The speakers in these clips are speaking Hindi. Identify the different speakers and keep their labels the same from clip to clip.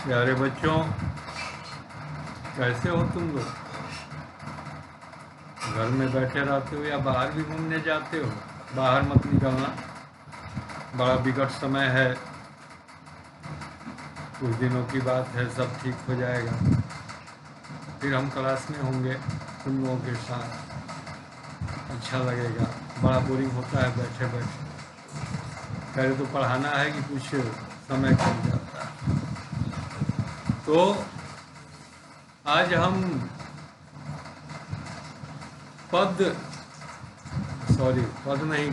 Speaker 1: प्यारे बच्चों, कैसे हो तुम लोग? घर में बैठे रहते हो या बाहर भी घूमने जाते हो? बाहर मत निकलना, बड़ा विकट समय है। कुछ दिनों की बात है, सब ठीक हो जाएगा। फिर हम क्लास में होंगे तुम लोगों के साथ, अच्छा लगेगा। बड़ा बोरिंग होता है बैठे बैठे। पहले तो पढ़ाना है कि कुछ समय कट जाता है। तो आज हम पद नहीं,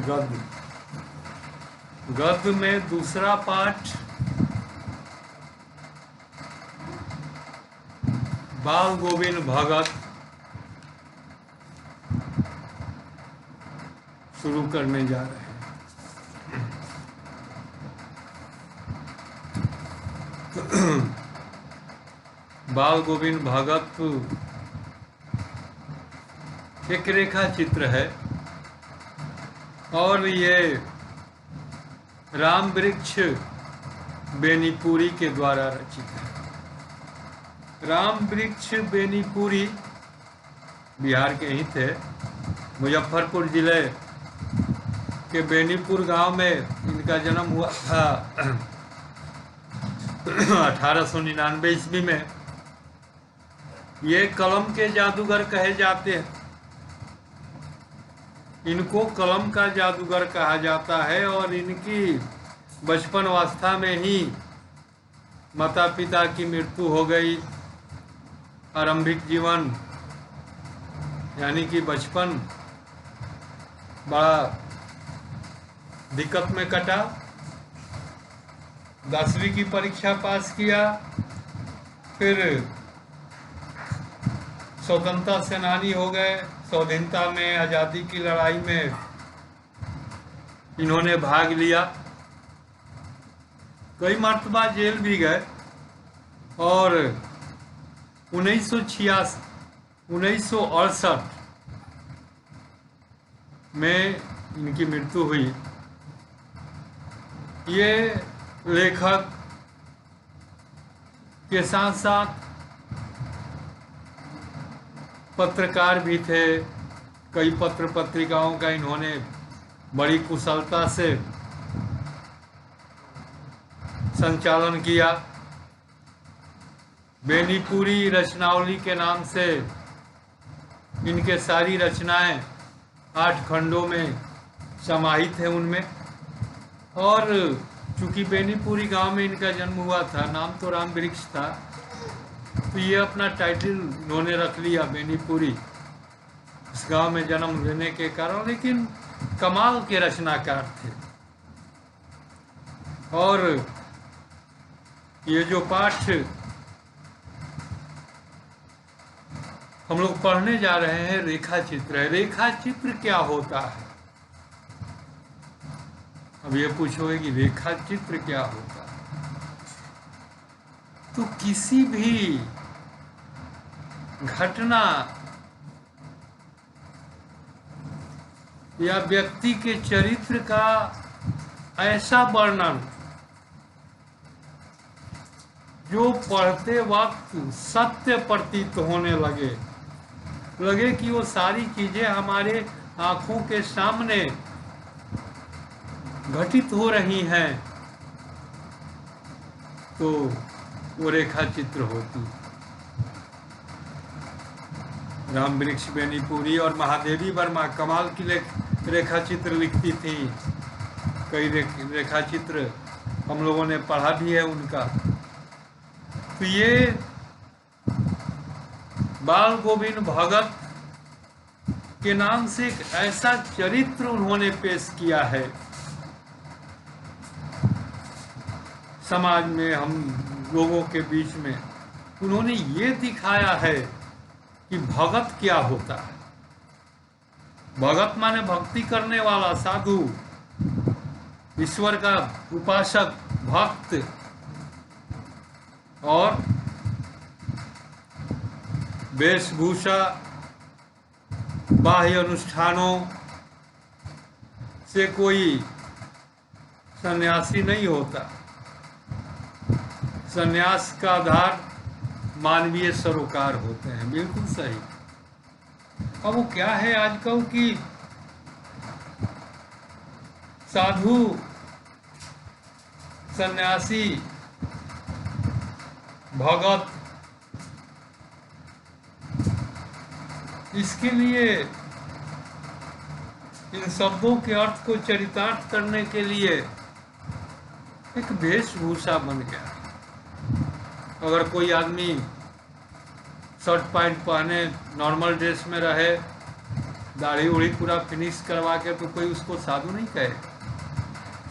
Speaker 1: गद्य में दूसरा पाठ बाल गोविंद भगत शुरू करने जा रहे हैं। बाल गोविंद भगत एक रेखा चित्र है और ये राम वृक्ष बेनीपुरी के द्वारा रचित है। राम वृक्ष बेनीपुरी बिहार के ही थे। मुजफ्फरपुर जिले के बेनीपुर गांव में इनका जन्म हुआ था 1899 ईस्वी में। ये कलम के जादूगर कहे जाते हैं। इनको कलम का जादूगर कहा जाता है और इनकी बचपन अवस्था में ही माता पिता की मृत्यु हो गई। आरंभिक जीवन यानी कि बचपन बड़ा दिक्कत में कटा। 10वीं की परीक्षा पास किया, फिर स्वतंत्रता सेनानी हो गए। स्वाधीनता में, आज़ादी की लड़ाई में इन्होंने भाग लिया। कई मरतबा जेल भी गए और 1968 में इनकी मृत्यु हुई। ये लेखक के साथ साथ पत्रकार भी थे। कई पत्र पत्रिकाओं का इन्होंने बड़ी कुशलता से संचालन किया। बेनीपुरी रचनावली के नाम से इनके सारी रचनाएं 8 खंडों में समाहित है उनमें। और चूंकि बेनीपुरी गांव में इनका जन्म हुआ था, नाम तो राम वृक्ष था, तो ये अपना टाइटल इन्होंने रख लिया बेनीपुरी, इस गांव में जन्म लेने के कारण। लेकिन कमाल के रचनाकार थे। और ये जो पाठ हम लोग पढ़ने जा रहे हैं रेखा चित्र है। रेखा चित्र क्या होता है? अब ये पूछोगे कि रेखा चित्र क्या होता है, तो किसी भी घटना या व्यक्ति के चरित्र का ऐसा वर्णन जो पढ़ते वक्त सत्य प्रतीत होने लगे कि वो सारी चीजें हमारे आंखों के सामने घटित हो रही हैं, तो वो रेखा चित्र होती। राम वृक्ष बेनीपुरी और महादेवी वर्मा कमाल की रेखा चित्र लिखती थी। कई रेखा चित्र हम लोगों ने पढ़ा भी है उनका। तो ये बाल गोविंद भगत के नाम से एक ऐसा चरित्र उन्होंने पेश किया है समाज में, हम लोगों के बीच में। उन्होंने ये दिखाया है कि भगत क्या होता है। भगत माने भक्ति करने वाला, साधु, ईश्वर का उपासक, भक्त। और वेशभूषा, बाह्य अनुष्ठानों से कोई सन्यासी नहीं होता। संन्यास का आधार मानवीय सरोकार होते हैं। बिल्कुल सही। अब वो क्या है आजकल की साधु सन्यासी भगत, इसके लिए इन शब्दों के अर्थ को चरितार्थ करने के लिए एक वेशभूषा बन गया। अगर कोई आदमी शर्ट पैंट पहने, नॉर्मल ड्रेस में रहे, दाढ़ी उड़ी पूरा फिनिश करवा के, तो कोई उसको साधु नहीं कहे।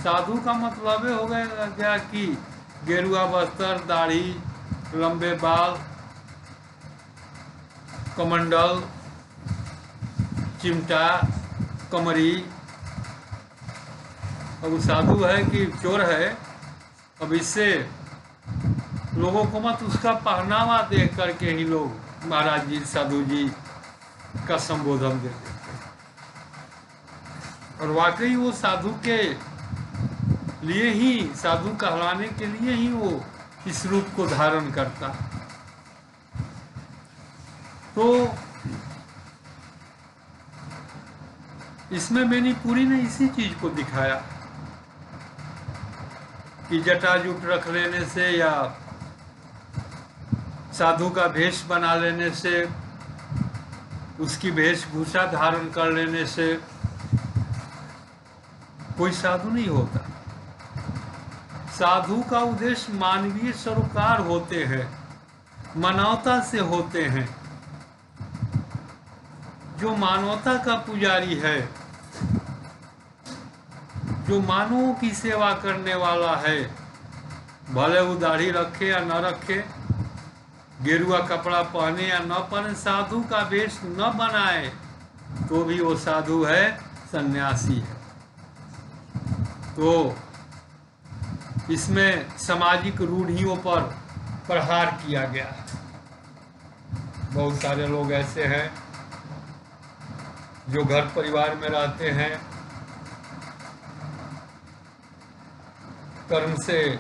Speaker 1: साधु का मतलब हो गया कि गेरुआ वस्त्र, दाढ़ी, लंबे बाल, कमंडल, चिमटा, कमरी। अब साधु है कि चोर है, अब इससे लोगों को मत उसका पहनावा देख करके ही लोग महाराज जी, साधु जी का संबोधन दे देते हैं। और वाकई वो साधु के लिए ही, साधु कहलाने के लिए ही वो इस रूप को धारण करता। तो इसमें बेनीपुरी ने इसी चीज को दिखाया कि जटाजूट रख लेने से या साधु का भेष बना लेने से, उसकी वेशभूषा धारण कर लेने से कोई साधु नहीं होता। साधु का उद्देश्य मानवीय सरोकार होते हैं, मानवता से होते हैं। जो मानवता का पुजारी है, जो मानवों की सेवा करने वाला है, भले वो दाढ़ी रखे या न रखे, गेरुआ कपड़ा पहने या न पहने, साधु का वेश न बनाए, तो भी वो साधु है, सन्यासी है। तो इसमें सामाजिक रूढ़ियों पर प्रहार किया गया। बहुत सारे लोग ऐसे हैं जो घर परिवार में रहते हैं, कर्म से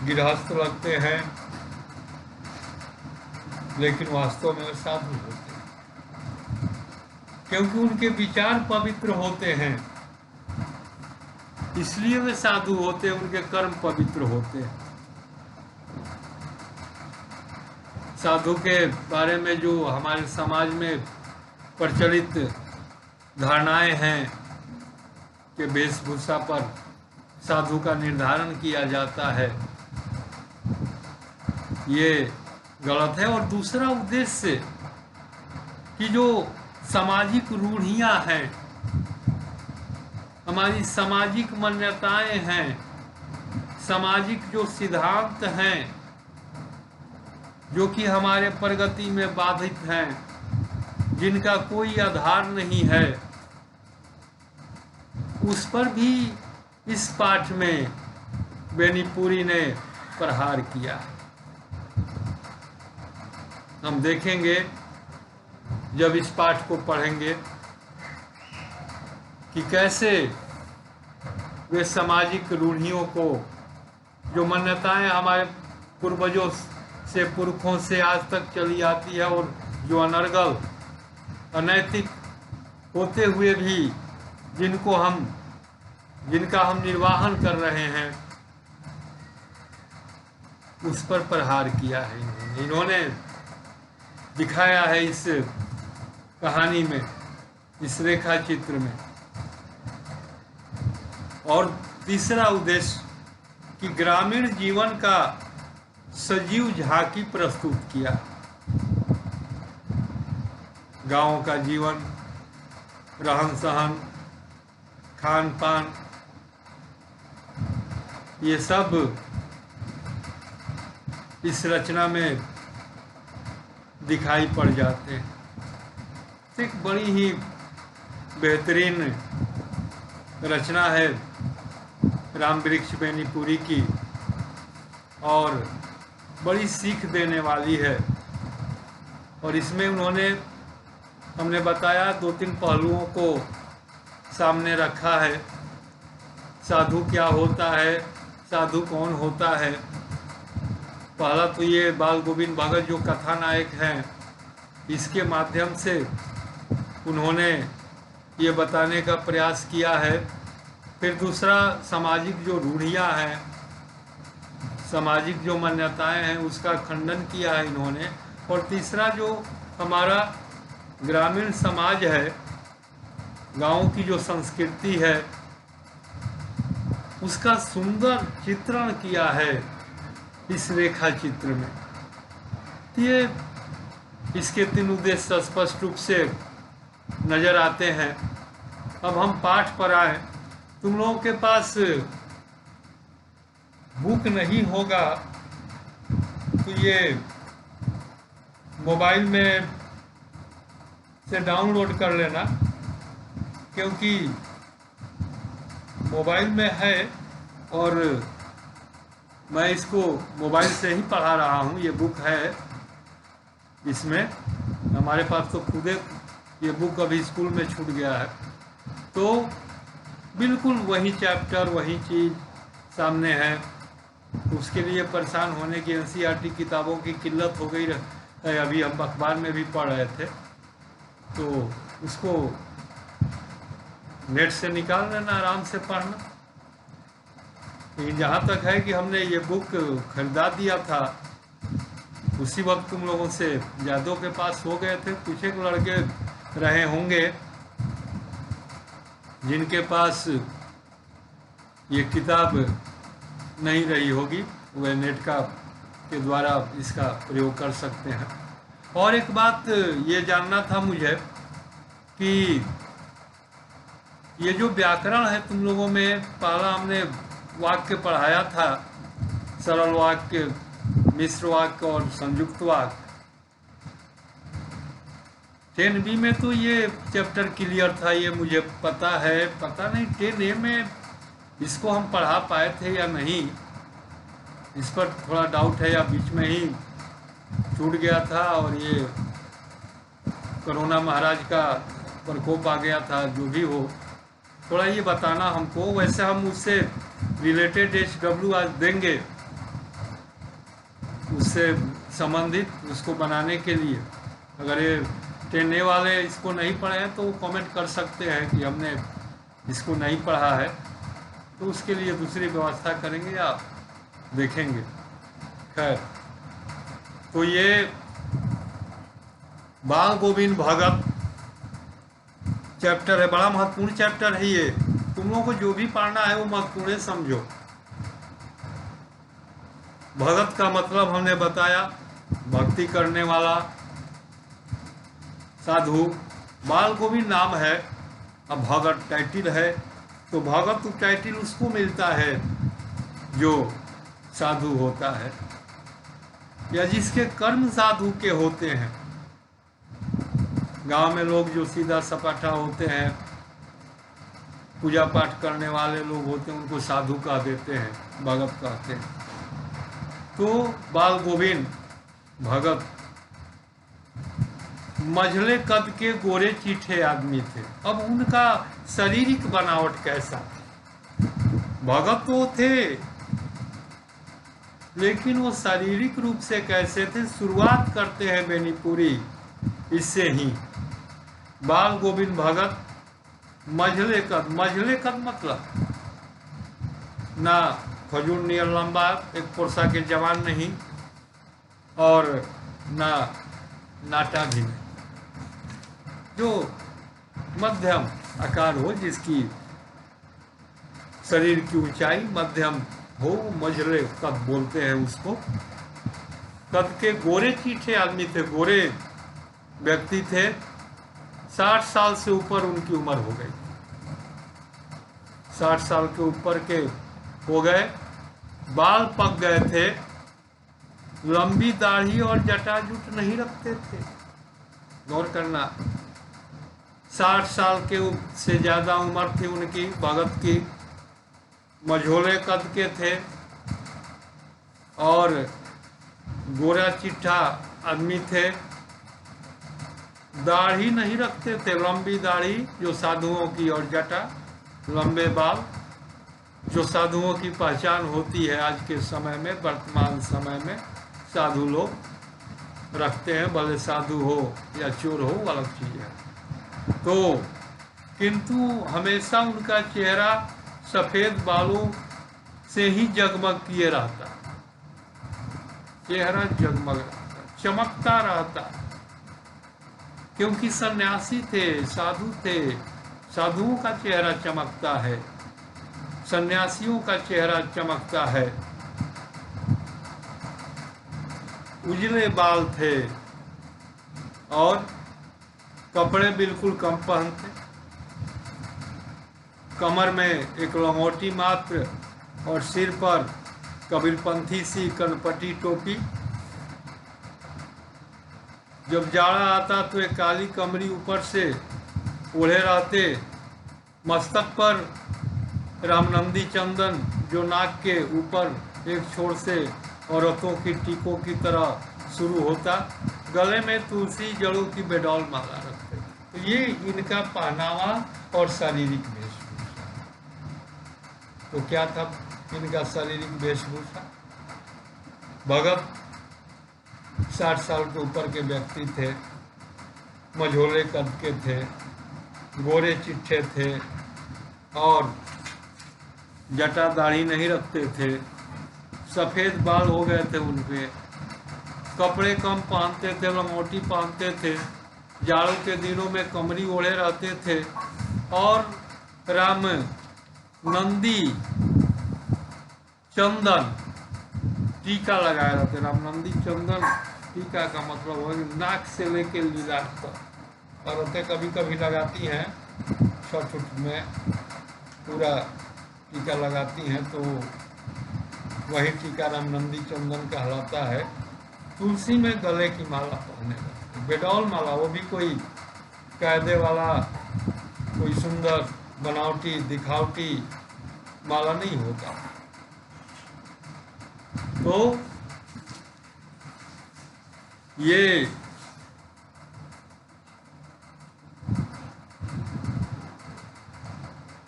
Speaker 1: गृहस्थ लगते हैं, लेकिन वास्तव में वे साधु होते हैं, क्योंकि उनके विचार पवित्र होते हैं, इसलिए वे साधु होते हैं, उनके कर्म पवित्र होते हैं। साधु के बारे में जो हमारे समाज में प्रचलित धारणाएं हैं कि वेशभूषा पर साधु का निर्धारण किया जाता है, ये गलत है। और दूसरा उद्देश्य कि जो सामाजिक रूढ़ियां हैं, हमारी सामाजिक मान्यताएं हैं, सामाजिक जो सिद्धांत हैं, जो कि हमारे प्रगति में बाधित हैं, जिनका कोई आधार नहीं है, उस पर भी इस पाठ में बेनीपुरी ने प्रहार किया। हम देखेंगे जब इस पाठ को पढ़ेंगे कि कैसे वे सामाजिक रूढ़ियों को, जो मान्यताएं हमारे पूर्वजों से, पुरखों से आज तक चली आती है, और जो अनर्गल, अनैतिक होते हुए भी जिनका हम निर्वाहन कर रहे हैं, उस पर प्रहार किया है। इन्होंने दिखाया है इस कहानी में, इस रेखा चित्र में। और तीसरा उद्देश्य कि ग्रामीण जीवन का सजीव झांकी प्रस्तुत किया। गांव का जीवन, रहन सहन, खान पान, ये सब इस रचना में दिखाई पड़ जाते हैं। एक बड़ी ही बेहतरीन रचना है रामवृक्ष बेनीपुरी की, और बड़ी सीख देने वाली है। और इसमें उन्होंने, हमने बताया, 2-3 पहलुओं को सामने रखा है। साधु क्या होता है, साधु कौन होता है, पहला तो ये बाल गोविंद भगत जो कथानायक हैं, इसके माध्यम से उन्होंने ये बताने का प्रयास किया है। फिर दूसरा, सामाजिक जो रूढ़ियाँ हैं, सामाजिक जो मान्यताएं हैं, उसका खंडन किया है इन्होंने। और तीसरा, जो हमारा ग्रामीण समाज है, गांव की जो संस्कृति है, उसका सुंदर चित्रण किया है इस रेखा चित्र में। ये इसके 3 उद्देश्य स्पष्ट रूप से नजर आते हैं। अब हम पाठ पर आए। तुम लोगों के पास बुक नहीं होगा तो ये मोबाइल में से डाउनलोड कर लेना, क्योंकि मोबाइल में है और मैं इसको मोबाइल से ही पढ़ा रहा हूँ। ये बुक है, इसमें हमारे पास तो खुदे ये बुक अभी स्कूल में छूट गया है, तो बिल्कुल वही चैप्टर वही चीज़ सामने है। उसके लिए परेशान होने की NCERT किताबों की किल्लत हो गई है। अभी हम अखबार में भी पढ़ रहे थे, तो उसको नेट से निकाल लेना, आराम से पढ़ना। लेकिन जहाँ तक है कि हमने ये बुक खरीदा दिया था, उसी वक्त तुम लोगों से यादों के पास हो गए थे। कुछ एक लड़के रहे होंगे जिनके पास ये किताब नहीं रही होगी, वह नेट के द्वारा इसका प्रयोग कर सकते हैं। और एक बात ये जानना था मुझे कि ये जो व्याकरण है तुम लोगों में, पहला हमने वाक्य पढ़ाया था, सरल वाक्य, मिश्र वाक्य और संयुक्त वाक्य। 10B में तो ये चैप्टर क्लियर था, ये मुझे पता है। पता नहीं 10A में इसको हम पढ़ा पाए थे या नहीं, इस पर थोड़ा डाउट है, या बीच में ही छूट गया था और ये कोरोना महाराज का प्रकोप आ गया था। जो भी हो, थोड़ा ये बताना हमको। वैसे हम उससे रिलेटेड HW आज देंगे, उससे संबंधित उसको बनाने के लिए। अगर ये 10A वाले इसको नहीं पढ़े हैं तो वो कमेंट कर सकते हैं कि हमने इसको नहीं पढ़ा है, तो उसके लिए दूसरी व्यवस्था करेंगे या देखेंगे। खैर, तो ये बाल गोविंद भगत चैप्टर है, बड़ा महत्वपूर्ण चैप्टर है ये। तुम लोगों को जो भी पढ़ना है वो महत्वपूर्ण समझो। भगत का मतलब हमने बताया, भक्ति करने वाला साधु। बाल गोविंद नाम है, अब भगत टाइटिल है, तो भगत तो टाइटिल उसको मिलता है जो साधु होता है या जिसके कर्म साधु के होते हैं। गांव में लोग जो सीधा सपाटा होते हैं, पूजा पाठ करने वाले लोग होते हैं, उनको साधु कह देते हैं, भगत कहते हैं। तो बाल गोविंद भगत मझले कद के गोरे चीठे आदमी थे। अब उनका शारीरिक बनावट कैसा था? भगत तो थे, लेकिन वो शारीरिक रूप से कैसे थे? शुरुआत करते हैं बेनीपुरी इससे ही। बाल गोविंद भगत मझले कद। मझले कद मतलब ना खजूर नियर लंबा, एक पुरसा के जवान नहीं, और ना नाटा भी नहीं, जो मध्यम आकार हो, जिसकी शरीर की ऊंचाई मध्यम हो, मझले कद बोलते हैं उसको। कद के गोरे चीठे आदमी थे, गोरे व्यक्ति थे। 60 साल से ऊपर उनकी उम्र हो गई, 60 साल के ऊपर के हो गए। बाल पक गए थे, लंबी दाढ़ी और जटाजुट नहीं रखते थे। गौर करना, 60 साल के से ज़्यादा उम्र थी उनकी, भगत की। मझोले कद के थे और गोरा चिट्ठा आदमी थे। दाढ़ी नहीं रखते थे, लंबी दाढ़ी जो साधुओं की, और जटा, लंबे बाल जो साधुओं की पहचान होती है आज के समय में, वर्तमान समय में। साधु लोग रखते हैं, भले साधु हो या चोर हो, अलग चीज है। तो किंतु हमेशा उनका चेहरा सफेद बालों से ही जगमग किए रहता, चेहरा जगमग रहता, चमकता रहता, क्योंकि सन्यासी थे, साधु थे। साधुओं का चेहरा चमकता है, सन्यासियों का चेहरा चमकता है। उजले बाल थे और कपड़े बिल्कुल कम पहनते, कमर में एक लंगोटी मात्र और सिर पर कबीरपंथी सी कनपटी टोपी। जब जाड़ा आता तो एक काली कमरी ऊपर से ओढ़े रहते, मस्तक पर रामनंदी चंदन जो नाक के ऊपर एक छोर से औरतों की टीकों की तरह शुरू होता, गले में तुलसी जड़ों की बेडौल माला रखते। तो ये इनका पहनावा और शारीरिक वेशभूषा। तो क्या था इनका शारीरिक वेशभूषा? भगत 60 साल के ऊपर के व्यक्ति थे, मझोले कद के थे, गोरे चिट्ठे थे और जटा दाढ़ी नहीं रखते थे, सफ़ेद बाल हो गए थे उनके, कपड़े कम पहनते थे, लंगोटी पहनते थे, जाड़ों के दिनों में कमरी ओढ़े रहते थे और राम नंदी चंदन टीका लगाए रहते। रामनंदी चंदन टीका का मतलब है नाक से लेके लीलाट तक। औरतें कभी कभी लगाती हैं, छठ में पूरा टीका लगाती हैं, तो वही टीका रामनंदी चंदन कहलाता है। तुलसी में गले की माला पहने रहते, बेडौल माला, वो भी कोई कायदे वाला, कोई सुंदर बनावटी दिखावटी माला नहीं होता। तो ये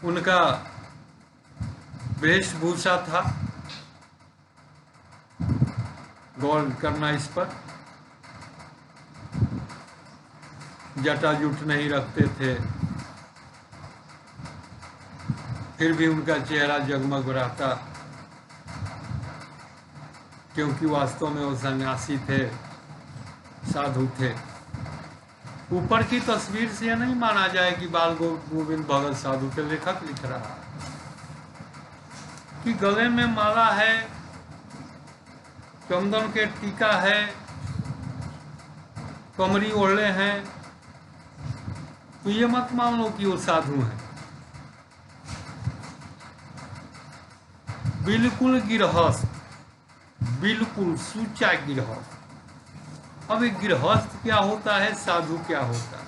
Speaker 1: उनका वेशभूषा था। गौर करना इस पर। जटा जुट नहीं रखते थे, फिर भी उनका चेहरा जगमग रहता, क्योंकि वास्तव में वो सन्यासी थे, साधु थे। ऊपर की तस्वीर से यह नहीं माना जाए कि बाल गोविंद भगत साधु के। लेखक लिख रहा है कि गले में माला है, चंदन के टीका है, कमरी ओढ़े हैं, तो ये मत मान लो कि वो साधु हैं। बिल्कुल गृहस्थ, बिल्कुल सुचा गृहस्थ। अब एक गृहस्थ क्या होता है, साधु क्या होता है?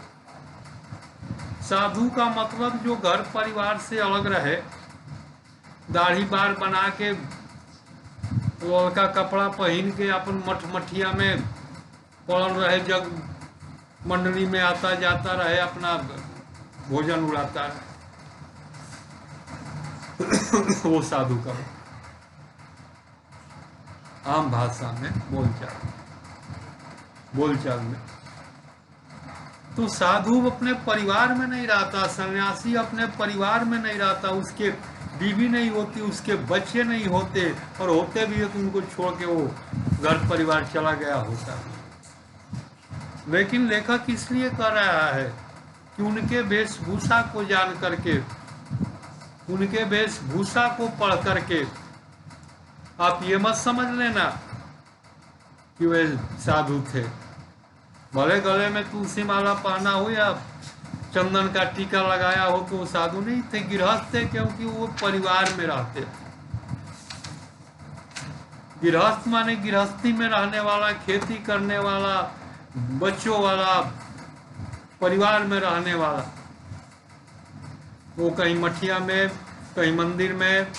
Speaker 1: साधु का मतलब जो घर परिवार से अलग रहे, दाढ़ी बार बना के, लड़का कपड़ा पहन के अपन मठ मठिया में पड़ल रहे, जग मंडली में आता जाता रहे, अपना भोजन उड़ाता रहे। वो साधु का आम भाषा में बोलचाल में। तो साधु अपने परिवार में नहीं रहता, सन्यासी अपने परिवार में नहीं रहता, उसके बीवी नहीं होती, उसके बच्चे नहीं होते, और होते भी है तो उनको छोड़ के वो घर परिवार चला गया होता। लेकिन लेखक इसलिए कर रहा है कि उनके वेशभूषा को जान करके, उनके वेशभूषा को पढ़ करके आप ये मत समझ लेना कि वे साधु थे। भले गले में तुलसी माला पहना हो या चंदन का टीका लगाया हो तो वो साधु नहीं थे, गृहस्थ थे, क्योंकि वो परिवार में रहते थे। गृहस्थ माने गृहस्थी में रहने वाला, खेती करने वाला, बच्चों वाला, परिवार में रहने वाला। वो कहीं मठिया में, कहीं मंदिर में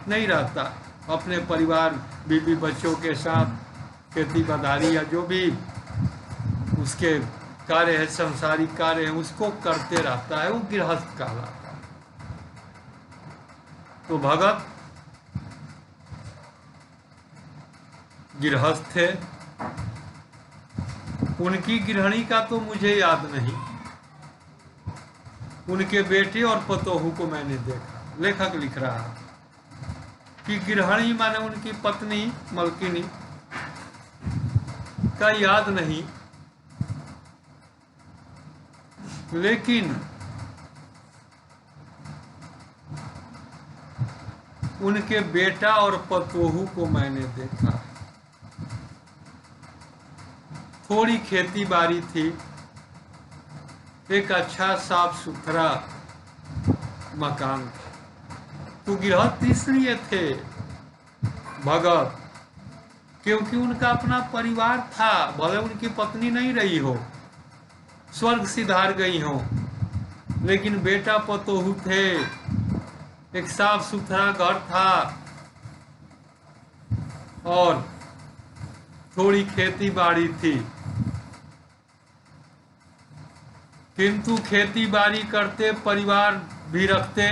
Speaker 1: नहीं रहता, अपने परिवार बीवी बच्चों के साथ खेती बाड़ी या जो भी उसके कार्य है, संसारिक कार्य है, उसको करते रहता है, वो गृहस्थ कहलाता है। तो भगत गृहस्थ थे, उनकी गृहिणी का तो मुझे याद नहीं, उनके बेटे और पतोहू को मैंने देखा। लेखक लिख रहा है कि गृहिणी माने उनकी पत्नी मलकिनी का याद नहीं, लेकिन उनके बेटा और पतोहू को मैंने देखा। थोड़ी खेती बाड़ी थी, एक अच्छा साफ सुथरा मकान था। तो गृहस्थ इसलिए थे भगत क्योंकि उनका अपना परिवार था, भले उनकी पत्नी नहीं रही हो, स्वर्ग सिधार गई हो, लेकिन बेटा पतोहू थे, एक साफ सुथरा घर था और थोड़ी खेती बाड़ी थी। किंतु खेती बाड़ी करते, परिवार भी रखते।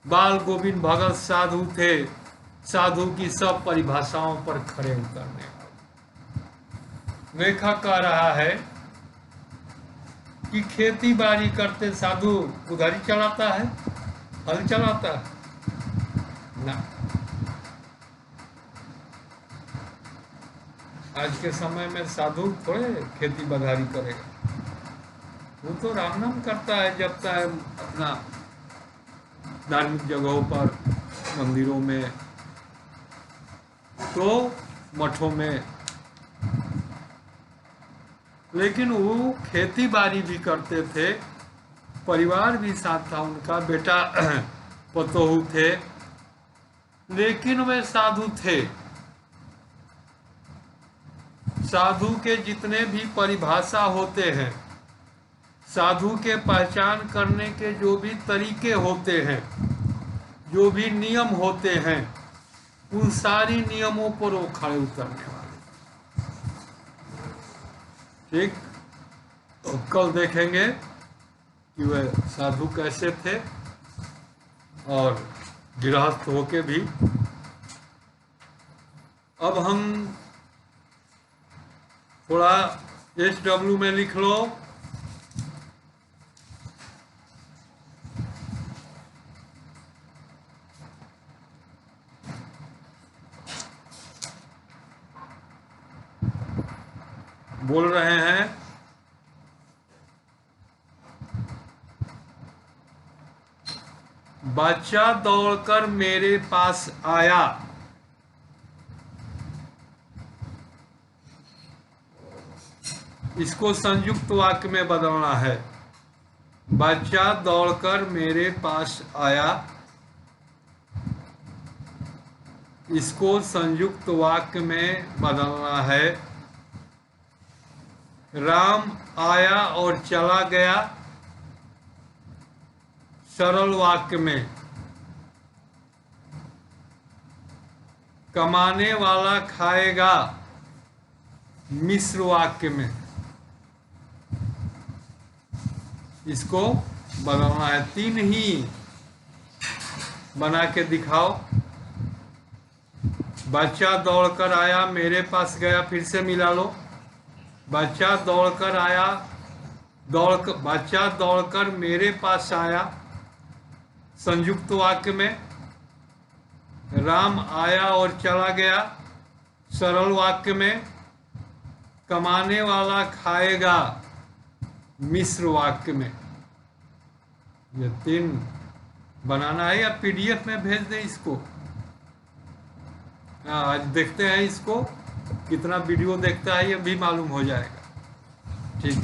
Speaker 1: बाल गोविंद भगत साधु थे, साधु की सब परिभाषाओं पर खड़े उतरने वाले। लेखक कह रहा है कि खेती बाड़ी करते साधु उधर ही चलाता है, हल चलाता है ना। आज के समय में साधु थोड़े खेती बाड़ी करेगा, वो तो राम नाम करता है, जपता है अपना धार्मिक जगहों पर, मंदिरों में, तो मठों में। लेकिन वो खेती बाड़ी भी करते थे, परिवार भी साथ था, उनका बेटा पतोहू थे, लेकिन वे साधु थे। साधु के जितने भी परिभाषा होते हैं, साधु के पहचान करने के जो भी तरीके होते हैं, जो भी नियम होते हैं, उन सारी नियमों पर वो खड़े उतरने वाले। ठीक, तो कल देखेंगे कि वह साधु कैसे थे और गृहस्थ होके भी। अब हम थोड़ा SW में लिख लो, बोल रहे हैं बच्चा दौड़कर मेरे पास आया, इसको संयुक्त वाक्य में बदलना है। बच्चा दौड़कर मेरे पास आया, इसको संयुक्त वाक्य में बदलना है। राम आया और चला गया, सरल वाक्य में। कमाने वाला खाएगा, मिश्र वाक्य में। इसको बदलना है, 3 ही बना के दिखाओ। बच्चा दौड़कर आया, मेरे पास गया, फिर से मिला लो। बच्चा दौड़कर आया, बच्चा दौड़कर मेरे पास आया, संयुक्त वाक्य में। राम आया और चला गया, सरल वाक्य में। कमाने वाला खाएगा, मिश्र वाक्य में। ये 3 बनाना है, या PDF में भेज दें इसको। आज देखते हैं इसको, कितना वीडियो देखता है ये भी मालूम हो जाएगा। ठीक।